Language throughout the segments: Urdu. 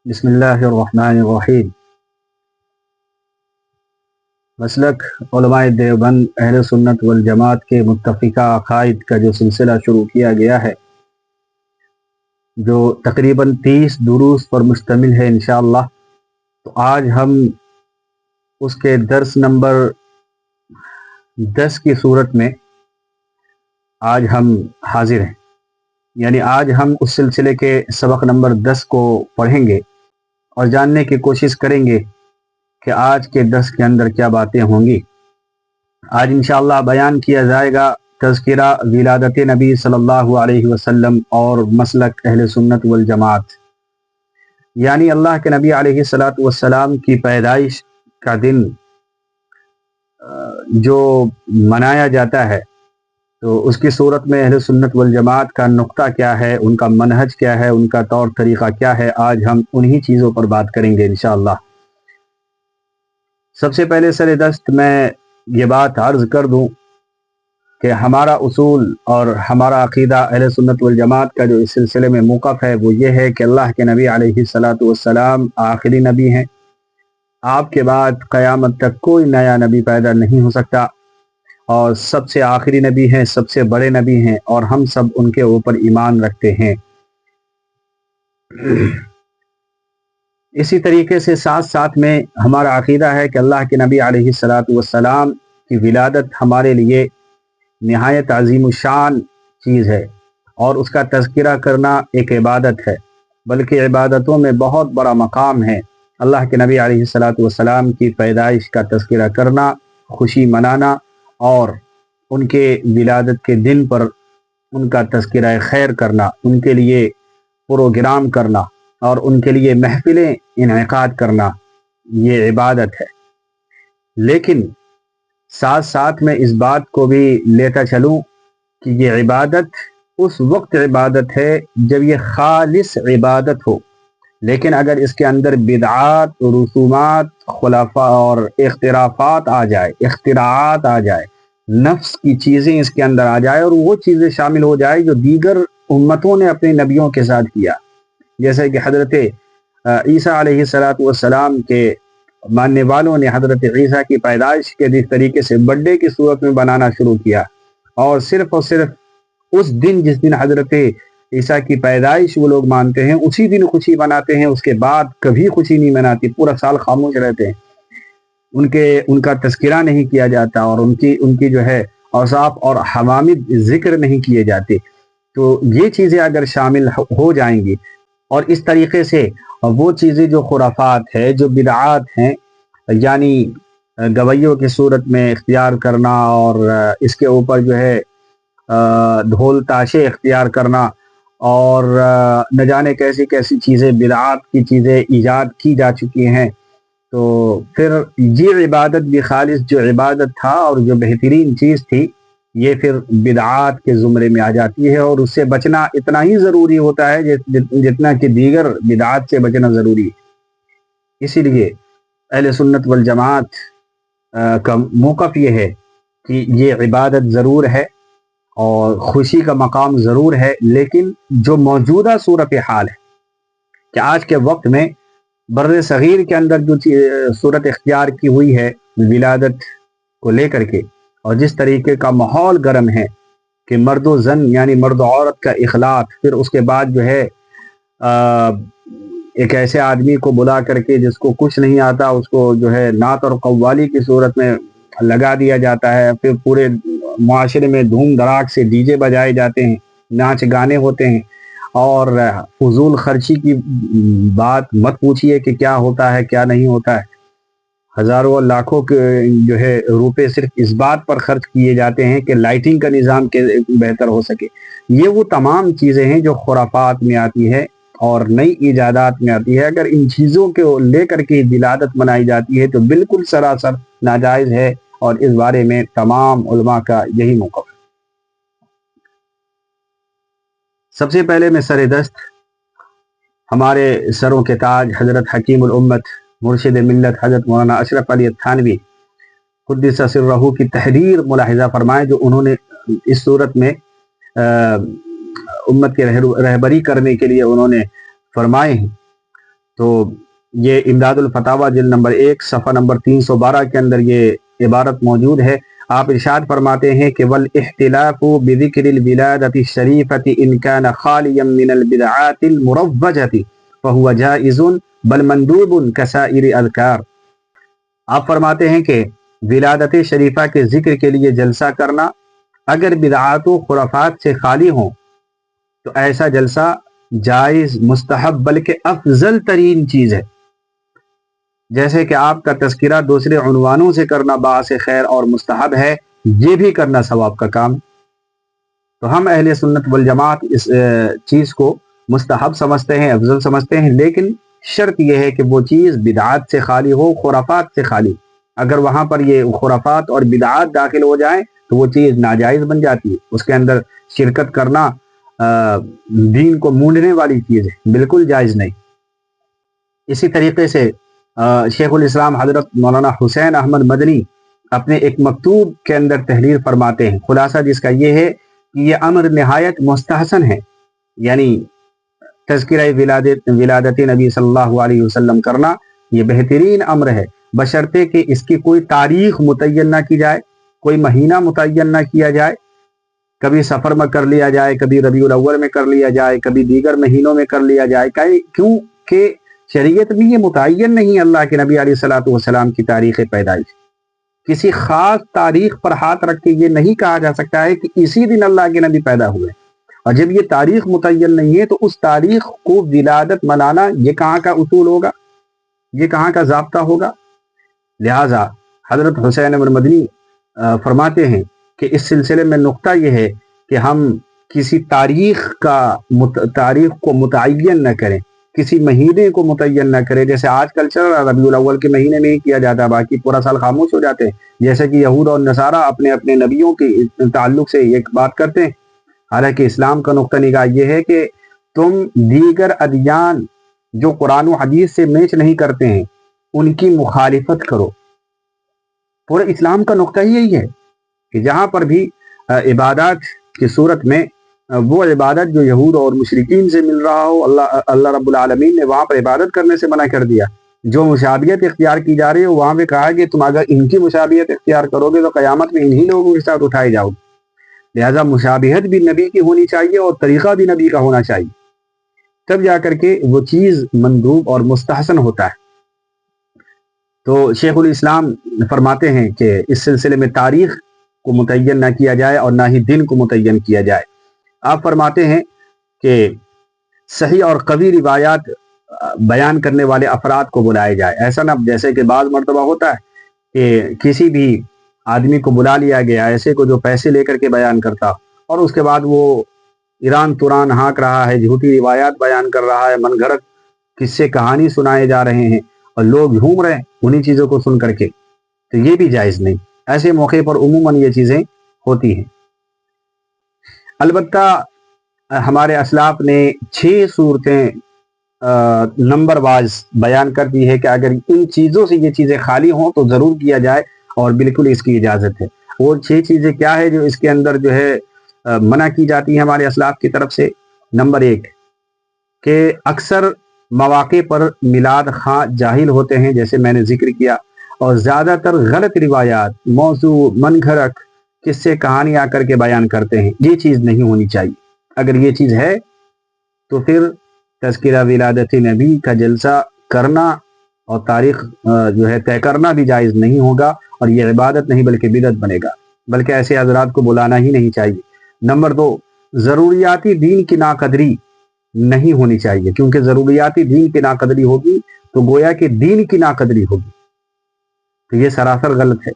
بسم اللہ الرحمن الرحیم۔ مسلک علماء دیوبند اہل سنت والجماعت کے متفقہ عقائد کا جو سلسلہ شروع کیا گیا ہے، جو تقریباً 30 دروس پر مشتمل ہے انشاءاللہ، تو آج ہم اس کے درس نمبر 10 کی صورت میں آج ہم حاضر ہیں۔ یعنی آج ہم اس سلسلے کے سبق نمبر 10 کو پڑھیں گے اور جاننے کی کوشش کریں گے کہ آج کے درس کے اندر کیا باتیں ہوں گی۔ آج انشاءاللہ بیان کیا جائے گا تذکرہ ولادت نبی صلی اللہ علیہ وسلم اور مسلک اہل سنت والجماعت، یعنی اللہ کے نبی علیہ السلام کی پیدائش کا دن جو منایا جاتا ہے، تو اس کی صورت میں اہل سنت والجماعت کا نقطہ کیا ہے، ان کا منہج کیا ہے، ان کا طور طریقہ کیا ہے، آج ہم انہی چیزوں پر بات کریں گے انشاءاللہ۔ سب سے پہلے سر دست میں یہ بات عرض کر دوں کہ ہمارا اصول اور ہمارا عقیدہ اہل سنت والجماعت کا جو اس سلسلے میں موقف ہے وہ یہ ہے کہ اللہ کے نبی علیہ السلام آخری نبی ہیں۔ آپ کے بعد قیامت تک کوئی نیا نبی پیدا نہیں ہو سکتا، اور سب سے آخری نبی ہیں، سب سے بڑے نبی ہیں، اور ہم سب ان کے اوپر ایمان رکھتے ہیں۔ اسی طریقے سے ساتھ ساتھ میں ہمارا عقیدہ ہے کہ اللہ کے نبی علیہ السلام کی ولادت ہمارے لیے نہایت عظیم الشان چیز ہے، اور اس کا تذکرہ کرنا ایک عبادت ہے، بلکہ عبادتوں میں بہت بڑا مقام ہے۔ اللہ کے نبی علیہ السلام کی پیدائش کا تذکرہ کرنا، خوشی منانا، اور ان کے ولادت کے دن پر ان کا تذکرہ خیر کرنا، ان کے لیے پروگرام کرنا اور ان کے لیے محفلیں انعقاد کرنا، یہ عبادت ہے۔ لیکن ساتھ ساتھ میں اس بات کو بھی لیتا چلوں کہ یہ عبادت اس وقت عبادت ہے جب یہ خالص عبادت ہو، لیکن اگر اس کے اندر بدعات، رسومات، خلافہ اور اخترافات آ جائے، اختراعات آ جائے، نفس کی چیزیں اس کے اندر آ جائے، اور وہ چیزیں شامل ہو جائے جو دیگر امتوں نے اپنے نبیوں کے ساتھ کیا، جیسے کہ حضرت عیسیٰ علیہ السلام کے ماننے والوں نے حضرت عیسیٰ کی پیدائش کے جس طریقے سے برتھڈے کی صورت میں بنانا شروع کیا، اور صرف اس دن جس دن حضرت عیسیٰ کی پیدائش وہ لوگ مانتے ہیں، اسی دن خوشی مناتے ہیں، اس کے بعد کبھی خوشی نہیں مناتی، پورا سال خاموش رہتے ہیں، ان کا تذکرہ نہیں کیا جاتا، اور ان کی جو ہے اوصاف اور حوامد ذکر نہیں کیے جاتے۔ تو یہ چیزیں اگر شامل ہو جائیں گی، اور اس طریقے سے وہ چیزیں جو خرافات ہے، جو بدعات ہیں، یعنی گویوں کی صورت میں اختیار کرنا، اور اس کے اوپر جو ہے دھول تاشے اختیار کرنا، اور نہ جانے کیسی کیسی چیزیں، بدعات کی چیزیں ایجاد کی جا چکی ہیں، تو پھر یہ عبادت بھی خالص جو عبادت تھا اور جو بہترین چیز تھی، یہ پھر بدعات کے زمرے میں آ جاتی ہے، اور اس سے بچنا اتنا ہی ضروری ہوتا ہے جتنا کہ دیگر بدعات سے بچنا ضروری ہے۔ اسی لیے اہل سنت والجماعت کا موقف یہ ہے کہ یہ عبادت ضرور ہے اور خوشی کا مقام ضرور ہے، لیکن جو موجودہ صورتحال ہے کہ آج کے وقت میں بر صغیر کے اندر جو صورت اختیار کی ہوئی ہے ولادت کو لے کر کے، اور جس طریقے کا ماحول گرم ہے کہ مرد و زن یعنی مرد و عورت کا اخلاط، پھر اس کے بعد جو ہے ایک ایسے آدمی کو بلا کر کے جس کو کچھ نہیں آتا، اس کو جو ہے نعت اور قوالی کی صورت میں لگا دیا جاتا ہے، پھر پورے معاشرے میں دھوم دھڑاک سے ڈی جے بجائے جاتے ہیں، ناچ گانے ہوتے ہیں، اور فضول خرچی کی بات مت پوچھیے کہ کیا ہوتا ہے کیا نہیں ہوتا ہے۔ ہزاروں لاکھوں کے جو ہے روپے صرف اس بات پر خرچ کیے جاتے ہیں کہ لائٹنگ کا نظام بہتر ہو سکے۔ یہ وہ تمام چیزیں ہیں جو خرافات میں آتی ہے اور نئی ایجادات میں آتی ہے۔ اگر ان چیزوں کو لے کر کے ولادت منائی جاتی ہے تو بالکل سراسر ناجائز ہے، اور اس بارے میں تمام علماء کا یہی موقف ہے۔ سب سے پہلے میں سر دست ہمارے سروں کے تاج حضرت حکیم الامت مرشد ملت حضرت مولانا اشرف علی تھانوی قدس سرہ کی تحریر ملاحظہ فرمائے، جو انہوں نے اس صورت میں امت کے رہبری کرنے کے لیے انہوں نے فرمائے ہیں۔ تو یہ امداد الفتاوی جلد نمبر 1 صفحہ نمبر 312 کے اندر یہ عبارت موجود ہے۔ آپ ارشاد فرماتے ہیں کہ والاختلاف بذکر الولادۃ الشریفۃ ان کان خالیا من البدعات المروجۃ فهو جائز بل مندوب کسائر الاذکار۔ آپ فرماتے ہیں کہ ولادت شریفہ کے ذکر کے لیے جلسہ کرنا اگر بدعات و خرافات سے خالی ہوں تو ایسا جلسہ جائز، مستحب، بلکہ افضل ترین چیز ہے۔ جیسے کہ آپ کا تذکرہ دوسرے عنوانوں سے کرنا باعث خیر اور مستحب ہے، یہ بھی کرنا ثواب کا کام۔ تو ہم اہل سنت والجماعت اس چیز کو مستحب سمجھتے ہیں، افضل سمجھتے ہیں، لیکن شرط یہ ہے کہ وہ چیز بدعات سے خالی ہو، خرافات سے خالی۔ اگر وہاں پر یہ خرافات اور بدعات داخل ہو جائیں تو وہ چیز ناجائز بن جاتی ہے، اس کے اندر شرکت کرنا دین کو مونڈنے والی چیز ہے، بالکل جائز نہیں۔ اسی طریقے سے شیخ الاسلام حضرت مولانا حسین احمد مدنی اپنے ایک مکتوب کے اندر تحریر فرماتے ہیں، خلاصہ جس کا یہ ہے کہ یہ امر نہایت مستحسن ہے، یعنی تذکرہ ولادت نبی صلی اللہ علیہ وسلم کرنا یہ بہترین امر ہے، بشرطے کہ اس کی کوئی تاریخ متعین نہ کی جائے، کوئی مہینہ متعین نہ کیا جائے، کبھی سفر میں کر لیا جائے، کبھی ربیع الاول میں کر لیا جائے، کبھی دیگر مہینوں میں کر لیا جائے، کیونکہ شریعت میں یہ متعین نہیں اللہ کے نبی علیہ الصلوۃ والسلام کی تاریخ پیدائش۔ کسی خاص تاریخ پر ہاتھ رکھ کے یہ نہیں کہا جا سکتا ہے کہ اسی دن اللہ کے نبی پیدا ہوئے، اور جب یہ تاریخ متعین نہیں ہے تو اس تاریخ کو ولادت منانا یہ کہاں کا اصول ہوگا، یہ کہاں کا ضابطہ ہوگا؟ لہٰذا حضرت حسین احمد مدنی فرماتے ہیں کہ اس سلسلے میں نقطہ یہ ہے کہ ہم کسی تاریخ کو متعین نہ کریں، کسی مہینے کو متعین نہ کریں، جیسے آج کل چل رہا ربیع الاول کے مہینے میں ہی کیا جاتا، باقی پورا سال خاموش ہو جاتے ہیں، جیسے کہ یہود اور نصارہ اپنے اپنے نبیوں کے تعلق سے ایک بات کرتے ہیں۔ حالانکہ اسلام کا نقطہ نگاہ یہ ہے کہ تم دیگر ادیان جو قرآن و حدیث سے میچ نہیں کرتے ہیں ان کی مخالفت کرو۔ پورے اسلام کا نقطہ یہی ہے کہ جہاں پر بھی عبادات کی صورت میں وہ عبادت جو یہود اور مشرکین سے مل رہا ہو، اللہ رب العالمین نے وہاں پر عبادت کرنے سے منع کر دیا۔ جو مشابہت اختیار کی جا رہی ہے وہاں پہ کہا کہ تم اگر ان کی مشابہت اختیار کرو گے تو قیامت میں انہی لوگوں کے ساتھ اٹھائے جاؤ گے۔ لہٰذا مشابہت بھی نبی کی ہونی چاہیے اور طریقہ بھی نبی کا ہونا چاہیے، تب جا کر کے وہ چیز مندوب اور مستحسن ہوتا ہے۔ تو شیخ الاسلام فرماتے ہیں کہ اس سلسلے میں تاریخ کو متعین نہ کیا جائے اور نہ ہی دن کو متعین کیا جائے۔ آپ فرماتے ہیں کہ صحیح اور قوی روایات بیان کرنے والے افراد کو بلائے جائے، ایسا نہ جیسے کہ بعض مرتبہ ہوتا ہے کہ کسی بھی آدمی کو بلا لیا گیا ایسے کو جو پیسے لے کر کے بیان کرتا، اور اس کے بعد وہ ایران توران ہانک رہا ہے، جھوٹی روایات بیان کر رہا ہے، من گھڑت قصے کہانی سنائے جا رہے ہیں اور لوگ جھوم رہے ہیں انہی چیزوں کو سن کر کے، تو یہ بھی جائز نہیں۔ ایسے موقع پر عموماً یہ چیزیں ہوتی ہیں۔ البتہ ہمارے اسلاف نے 6 صورتیں نمبر واز بیان کر دی ہے کہ اگر ان چیزوں سے یہ چیزیں خالی ہوں تو ضرور کیا جائے، اور بالکل اس کی اجازت ہے۔ وہ 6 چیزیں کیا ہے جو اس کے اندر جو ہے منع کی جاتی ہیں ہمارے اسلاف کی طرف سے؟ نمبر 1 کہ اکثر مواقع پر میلاد خواں جاہل ہوتے ہیں، جیسے میں نے ذکر کیا، اور زیادہ تر غلط روایات، موضوع، من گھڑت قصے کہانی آ کر کے بیان کرتے ہیں، یہ چیز نہیں ہونی چاہیے۔ اگر یہ چیز ہے تو پھر تذکرہ ولادت نبی کا جلسہ کرنا اور تاریخ جو ہے طے کرنا بھی جائز نہیں ہوگا، اور یہ عبادت نہیں بلکہ بدعت بنے گا، بلکہ ایسے حضرات کو بلانا ہی نہیں چاہیے۔ نمبر 2 ضروریاتی دین کی ناقدری نہیں ہونی چاہیے، کیونکہ ضروریاتی دین کی ناقدری ہوگی تو گویا کہ دین کی ناقدری ہوگی، تو یہ سراسر غلط ہے۔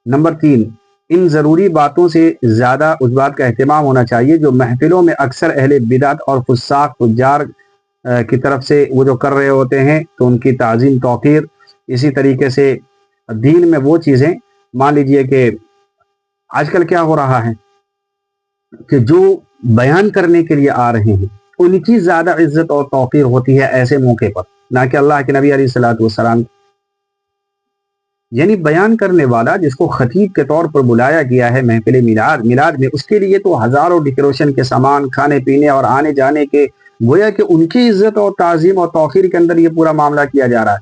نمبر 3 ان ضروری باتوں سے زیادہ اس بات کا اہتمام ہونا چاہیے جو محفلوں میں اکثر اہل بدعت اور فساق فجار کی طرف سے وہ جو کر رہے ہوتے ہیں تو ان کی تعظیم توقیر۔ اسی طریقے سے دین میں وہ چیزیں، مان لیجئے کہ آج کل کیا ہو رہا ہے کہ جو بیان کرنے کے لیے آ رہے ہیں ان کی زیادہ عزت اور توقیر ہوتی ہے ایسے موقع پر، نہ کہ اللہ کے نبی علیہ الصلوۃ والسلام۔ یعنی بیان کرنے والا جس کو خطیب کے طور پر بلایا گیا ہے محفل میلاد میں، اس کے لیے تو ہزاروں ڈیکوریشن کے سامان، کھانے پینے اور آنے جانے کے گویا کہ ان کی عزت اور تعظیم اور توقیر کے اندر یہ پورا معاملہ کیا جا رہا ہے.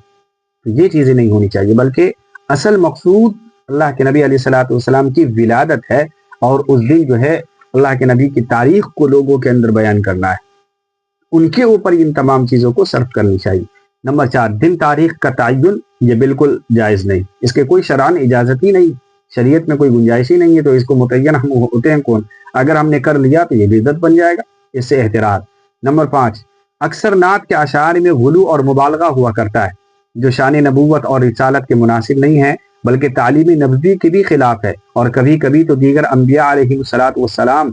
تو یہ چیزیں نہیں ہونی چاہیے، بلکہ اصل مقصود اللہ کے نبی علیہ الصلوۃ والسلام کی ولادت ہے، اور اس دن جو ہے اللہ کے نبی کی تاریخ کو لوگوں کے اندر بیان کرنا ہے، ان کے اوپر ان تمام چیزوں کو صرف کرنی چاہیے. نمبر 4، دن تاریخ کا تعین یہ بالکل جائز نہیں، اس کے کوئی شرعاً اجازت ہی نہیں، شریعت میں کوئی گنجائش ہی نہیں ہے، تو اس کو متعین ہم ہوتے ہیں کون؟ اگر ہم نے کر لیا تو یہ بدعت بن جائے گا، اس سے احتراز. نمبر 5، اکثر نعت کے اشعار میں غلو اور مبالغہ ہوا کرتا ہے، جو شان نبوت اور رسالت کے مناسب نہیں ہے، بلکہ تعلیم نبوی کے بھی خلاف ہے، اور کبھی کبھی تو دیگر انبیاء علیہ الصلوۃ والسلام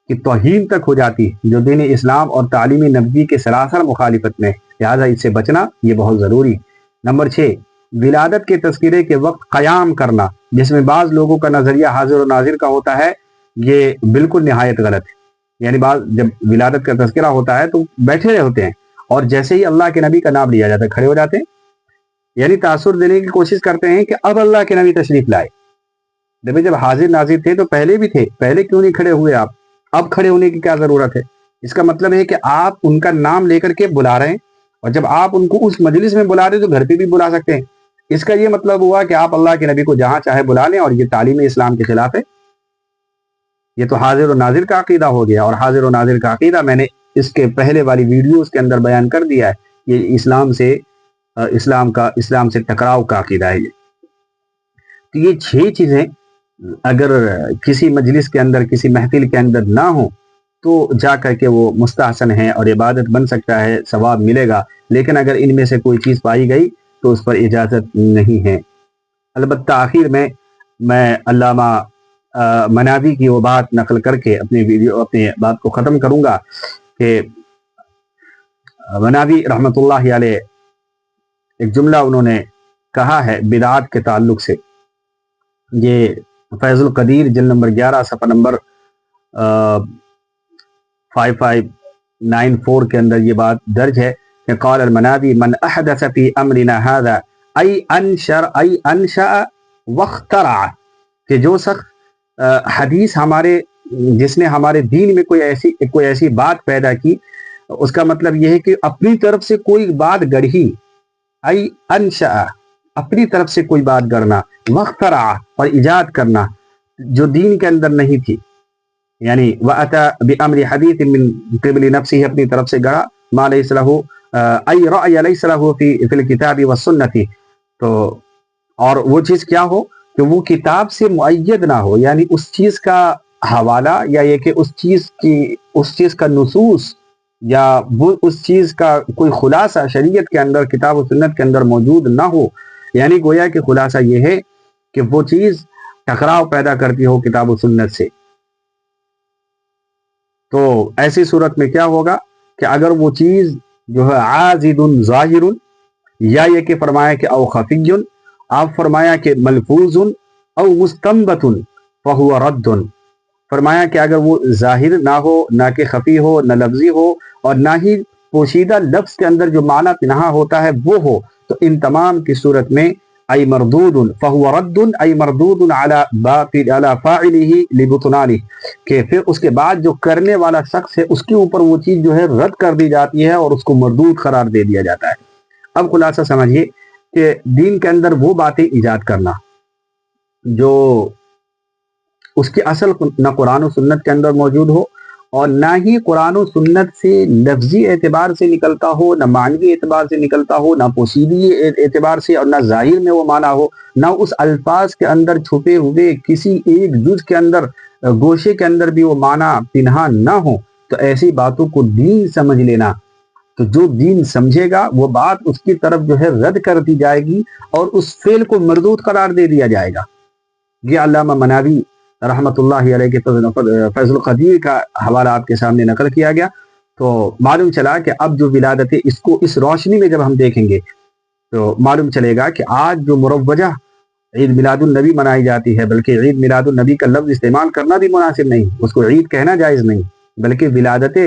کی توہین تک ہو جاتی ہے، جو دین اسلام اور تعلیم نبوی کے سراسر مخالفت میں ہے. لہٰذا اس سے بچنا یہ بہت ضروری ہے. نمبر 6، ولادت کے تذکرے کے وقت قیام کرنا، جس میں بعض لوگوں کا نظریہ حاضر و ناظر کا ہوتا ہے، یہ بالکل نہایت غلط ہے. یعنی بعض جب ولادت کا تذکرہ ہوتا ہے تو بیٹھے رہے ہوتے ہیں، اور جیسے ہی اللہ کے نبی کا نام لیا جاتا ہے کھڑے ہو جاتے ہیں، یعنی تاثر دینے کی کوشش کرتے ہیں کہ اب اللہ کے نبی تشریف لائے. جب حاضر ناظر تھے تو پہلے بھی تھے، پہلے کیوں نہیں کھڑے ہوئے آپ؟ اب کھڑے ہونے کی کیا ضرورت ہے؟ اس کا مطلب ہے کہ آپ ان کا نام لے کر کے بلا رہے ہیں، اور جب آپ ان کو اس مجلس میں بلا رہے تو گھر پہ بھی بلا سکتے ہیں. اس کا یہ مطلب ہوا کہ آپ اللہ کے نبی کو جہاں چاہے بلا لیں، اور یہ تعلیم اسلام کے خلاف ہے. یہ تو حاضر و ناظر کا عقیدہ ہو گیا، اور حاضر و ناظر کا عقیدہ میں نے اس کے پہلے والی ویڈیوز کے اندر بیان کر دیا ہے. یہ اسلام سے ٹکراؤ کا عقیدہ ہے. تو یہ 6 چیزیں اگر کسی مجلس کے اندر، کسی محفل کے اندر نہ ہوں تو جا کر کے وہ مستحسن ہے اور عبادت بن سکتا ہے، ثواب ملے گا. لیکن اگر ان میں سے کوئی چیز پائی گئی تو اس پر اجازت نہیں ہے. البتہ آخر میں علامہ مناوی کی وہ بات نقل کر کے اپنی بات کو ختم کروں گا کہ مناوی رحمۃ اللہ علیہ ایک جملہ انہوں نے کہا ہے بدعات کے تعلق سے. یہ فیض القدیر جلد نمبر 11 صفحہ نمبر 5594 کے اندر یہ بات درج ہے کہ قال المناوی من احدث فی امرنا هذا ای انشأ واخترع، کہ جو شخص حدیث جس نے ہمارے دین میں کوئی ایسی بات پیدا کی، اس کا مطلب یہ ہے کہ اپنی طرف سے کوئی بات گڑھی، ای انشأ اپنی طرف سے کوئی بات گڑھنا، واخترع اور ایجاد کرنا جو دین کے اندر نہیں تھی. یعنی وَأَتَى بِأَمْرِ حَدِيثٍ مِّن قِبْلِ نَفْسِهِ، اپنی طرف سے گڑھا، مَا لَيْسَ لَهُ أَيْ رَأْيَ لَيْسَ لَهُ فِي الْكِتَابِ وَالسُّنَّةِ. تو اور وہ چیز کیا ہو کہ وہ کتاب سے مؤید نہ ہو، یعنی اس چیز کا حوالہ یا یہ کہ اس چیز کا نصوص یا وہ اس چیز کا کوئی خلاصہ شریعت کے اندر، کتاب و سنت کے اندر موجود نہ ہو. یعنی گویا کہ خلاصہ یہ ہے کہ وہ چیز ٹکراؤ پیدا کرتی ہو کتاب و سنت سے. تو ایسی صورت میں کیا ہوگا کہ اگر وہ چیز جو ہے عاضد ظاہر، یا یہ کہ فرمایا کہ او خفی، آپ فرمایا کہ ملفوظ او مستنبت فہو رد، فرمایا کہ اگر وہ ظاہر نہ ہو، نہ کہ خفی ہو، نہ لفظی ہو، اور نہ ہی پوشیدہ لفظ کے اندر جو معنی پنہا ہوتا ہے وہ ہو، تو ان تمام کی صورت میں ای مردود فہو رد ای مردود علی فاعلہ لبطلانہ، کہ پھر اس کے بعد جو کرنے والا شخص ہے اس کے اوپر وہ چیز جو ہے رد کر دی جاتی ہے اور اس کو مردود قرار دے دیا جاتا ہے. اب خلاصہ سمجھیے کہ دین کے اندر وہ باتیں ایجاد کرنا جو اس کی اصل نہ قرآن و سنت کے اندر موجود ہو، اور نہ ہی قرآن و سنت سے لفظی اعتبار سے نکلتا ہو، نہ معنوی اعتبار سے نکلتا ہو، نہ پوشیدگی اعتبار سے، اور نہ ظاہر میں وہ معنی ہو، نہ اس الفاظ کے اندر چھپے ہوئے کسی ایک جز کے اندر، گوشے کے اندر بھی وہ معنی پنہا نہ ہو، تو ایسی باتوں کو دین سمجھ لینا. تو جو دین سمجھے گا وہ بات اس کی طرف جو ہے رد کر دی جائے گی اور اس فعل کو مردود قرار دے دیا جائے گا. یہ علامہ مناوی رحمۃ اللہ علیہ کے فیض القدیر کا حوالہ آپ کے سامنے نقل کیا گیا. تو معلوم چلا کہ اب جو ولادت ہے اس کو اس روشنی میں جب ہم دیکھیں گے تو معلوم چلے گا کہ آج جو مروجہ عید میلاد النبی منائی جاتی ہے، بلکہ عید میلاد النبی کا لفظ استعمال کرنا بھی مناسب نہیں، اس کو عید کہنا جائز نہیں، بلکہ ولادت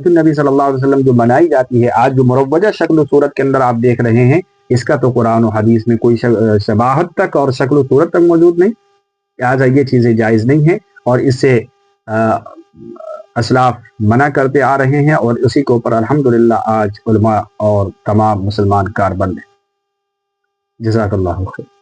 النبی صلی اللہ علیہ وسلم جو منائی جاتی ہے آج جو مروجہ شکل و صورت کے اندر آپ دیکھ رہے ہیں، اس کا تو قرآن و حدیث میں کوئی شباہت تک اور شکل و صورت تک موجود نہیں. لہٰذا یہ چیزیں جائز نہیں ہیں، اور اس سے اسلاف منع کرتے آ رہے ہیں، اور اسی کے اوپر الحمدللہ آج علماء اور تمام مسلمان کاربند ہیں۔ جزاک اللہ خیر۔